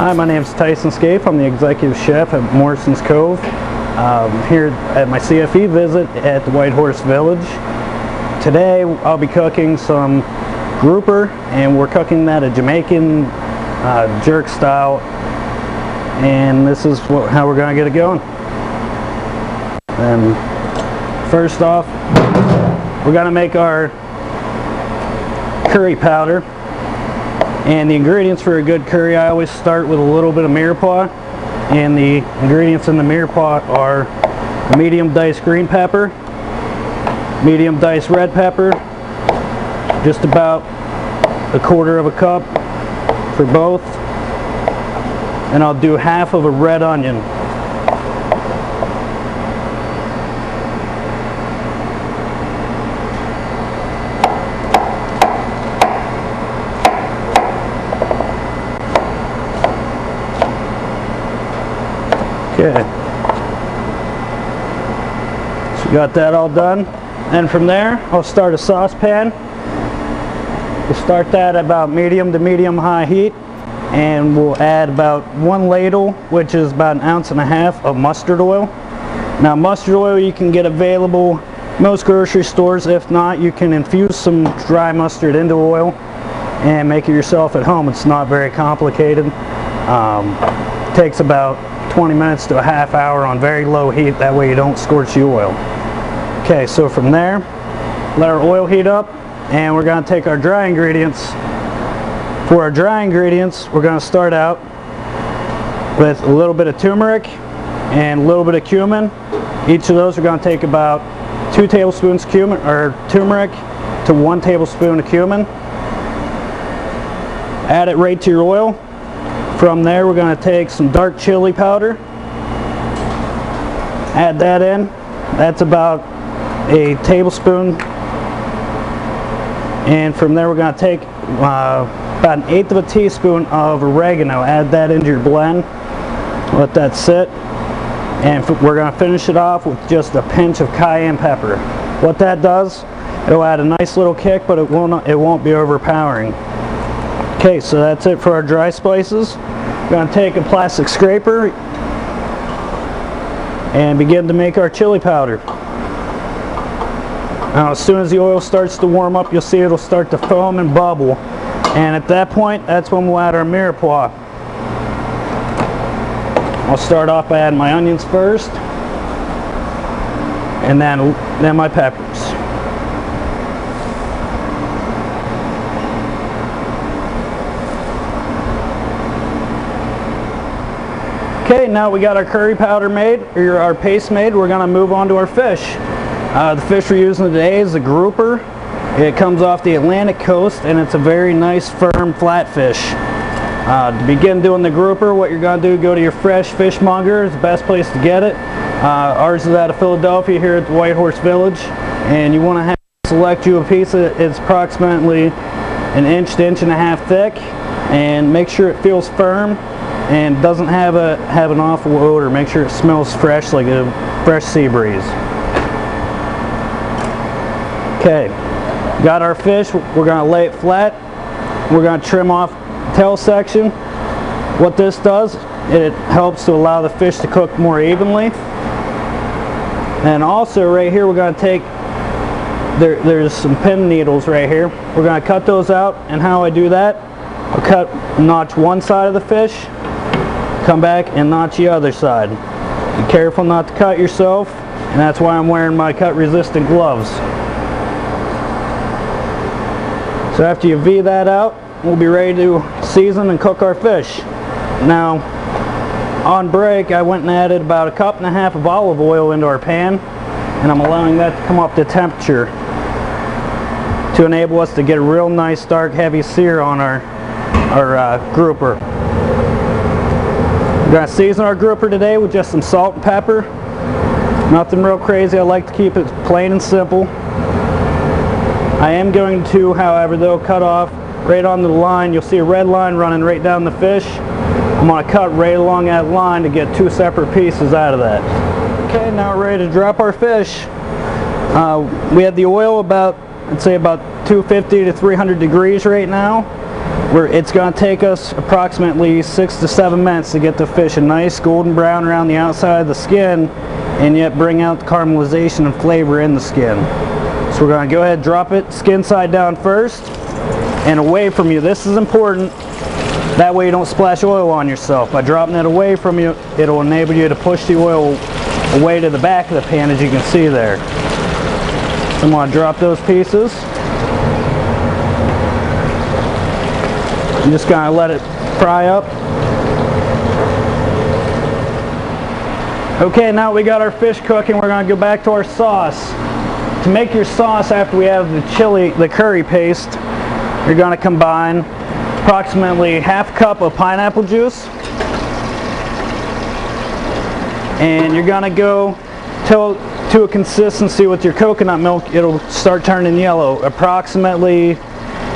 Hi, my name is Tyson Scaife. I'm the executive chef at Morrison's Cove. Here at my CFE visit at the White Horse Village. Today I'll be cooking some grouper, and we're cooking that a Jamaican jerk style, and this is how we're going to get it going. And first off, we're going to make our curry powder. And the ingredients for a good curry, I always start with a little bit of mirepoix. And the ingredients in the mirepoix are medium diced green pepper, medium diced red pepper, just about a quarter of a cup for both. And I'll do half of a red onion. Okay, so we got that all done, and from there I'll start a saucepan. We'll start that at about medium to medium high heat, and we'll add about 1 ladle, which is about 1.5 ounces of mustard oil. Now mustard oil you can get available most grocery stores. If not, you can infuse some dry mustard into oil and make it yourself at home. It's not very complicated. Takes about 20 minutes to a half hour on very low heat, that way you don't scorch the oil. Okay, so from there, let our oil heat up, and we're going to take our dry ingredients. For our dry ingredients, we're going to start out with a little bit of turmeric and a little bit of cumin. Each of those are going to take about 2 tablespoons cumin or turmeric to 1 tablespoon of cumin. Add it right to your oil. From there, we're going to take some dark chili powder, add that in. That's about a tablespoon. And from there, we're going to take about 1/8 of a teaspoon of oregano, add that into your blend, let that sit, and we're going to finish it off with just a pinch of cayenne pepper. What that does, it'll add a nice little kick, but it won't be overpowering. Okay, so that's it for our dry spices. We're going to take a plastic scraper and begin to make our chili powder. Now as soon as the oil starts to warm up, you'll see it'll start to foam and bubble. And at that point, that's when we'll add our mirepoix. I'll start off by adding my onions first, and then my peppers. Okay, now we got our curry powder made, or our paste made. We're going to move on to our fish. The fish we're using today is a grouper. It comes off the Atlantic coast, and it's a very nice, firm, flat fish. To begin doing the grouper, what you're going to do, go to your fresh fishmonger. It's the best place to get it. Ours is out of Philadelphia here at the White Horse Village, and you want to select you a piece it's approximately 1 inch to 1.5 inches thick, and make sure it feels firm and doesn't have an awful odor. Make sure it smells fresh, like a fresh sea breeze. Okay, got our fish. We're going to lay it flat. We're going to trim off the tail section. What this does, it helps to allow the fish to cook more evenly. And also right here, we're going to take, there's some pin needles right here. We're going to cut those out, and how I do that, I'll notch one side of the fish, come back and notch the other side. Be careful not to cut yourself, and that's why I'm wearing my cut resistant gloves. So after you V that out, we'll be ready to season and cook our fish. Now on break, I went and added about 1.5 cups of olive oil into our pan, and I'm allowing that to come up to temperature to enable us to get a real nice dark heavy sear on our grouper. We're going to season our grouper today with just some salt and pepper. Nothing real crazy. I like to keep it plain and simple. I am going to, however, though, cut off right on the line. You'll see a red line running right down the fish. I'm going to cut right along that line to get 2 separate pieces out of that. Okay, now we're ready to drop our fish. We had the oil about, I'd say about 250 to 300 degrees right now. It's going to take us approximately 6 to 7 minutes to get the fish a nice golden brown around the outside of the skin, and yet bring out the caramelization and flavor in the skin. So we're going to go ahead and drop it skin side down first and away from you. This is important. That way you don't splash oil on yourself. By dropping it away from you, it'll enable you to push the oil away to the back of the pan, as you can see there. So I'm going to drop those pieces. I'm just going to let it fry up. Okay, now we got our fish cooking, we're going to go back to our sauce. To make your sauce after we have the curry paste, you're going to combine approximately half cup of pineapple juice, and you're going to go to a consistency with your coconut milk. It'll start turning yellow, approximately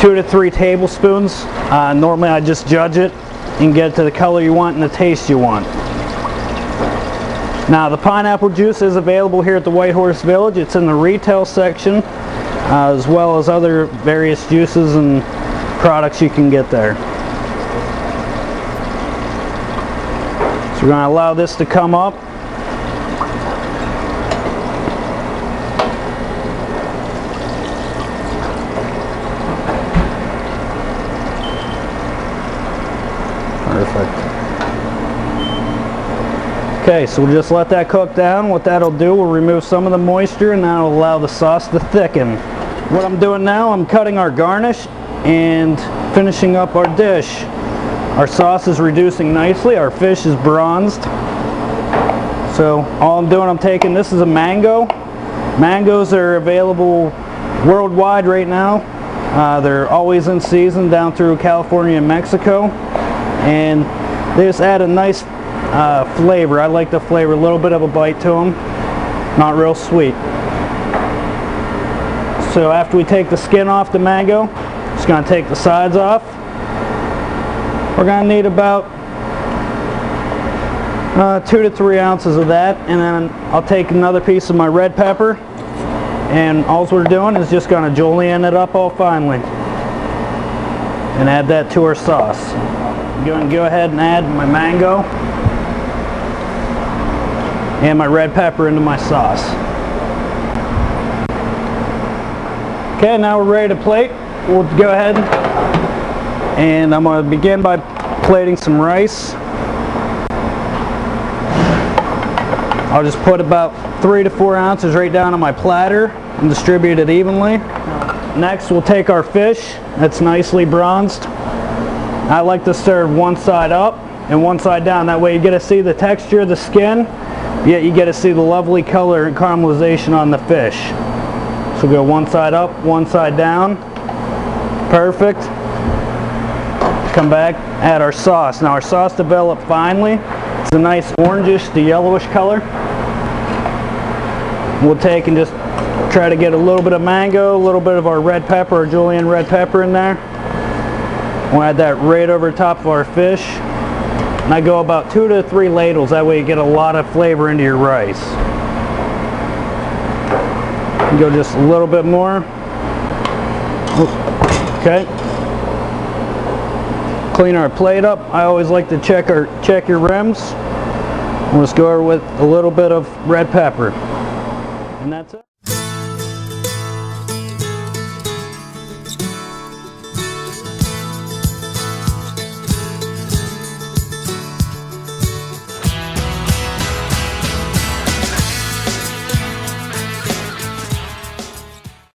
2 to 3 tablespoons. Normally I just judge it and get it to the color you want and the taste you want. Now the pineapple juice is available here at the White Horse Village. It's in the retail section, as well as other various juices and products you can get there. So we're going to allow this to come up. Perfect. Okay, so we'll just let that cook down. What that'll do, we'll remove some of the moisture, and that'll allow the sauce to thicken. What I'm doing now, I'm cutting our garnish and finishing up our dish. Our sauce is reducing nicely. Our fish is bronzed. So all I'm doing, I'm taking, this is a mango. Mangoes are available worldwide right now. They're always in season down through California and Mexico. And they just add a nice flavor. I like the flavor, a little bit of a bite to them, not real sweet. So after we take the skin off the mango, just going to take the sides off. We're going to need about 2 to 3 ounces of that, and then I'll take another piece of my red pepper, and all we're doing is just going to julienne it up all finely and add that to our sauce. I'm going to go ahead and add my mango and my red pepper into my sauce. Okay, now we're ready to plate. We'll go ahead and I'm going to begin by plating some rice. I'll just put about 3 to 4 ounces right down on my platter and distribute it evenly. Next we'll take our fish that's nicely bronzed. I like to serve one side up and one side down. That way you get to see the texture of the skin, yet you get to see the lovely color and caramelization on the fish. So go one side up, one side down. Perfect. Come back, add our sauce. Now our sauce developed finely. It's a nice orangish to yellowish color. We'll take and just try to get a little bit of mango, a little bit of our red pepper, our julienne red pepper in there. We'll add that right over top of our fish. And I go about 2 to 3 ladles, that way you get a lot of flavor into your rice. And go just a little bit more. Okay. Clean our plate up. I always like to check your rims. We'll just go over with a little bit of red pepper. And that's it.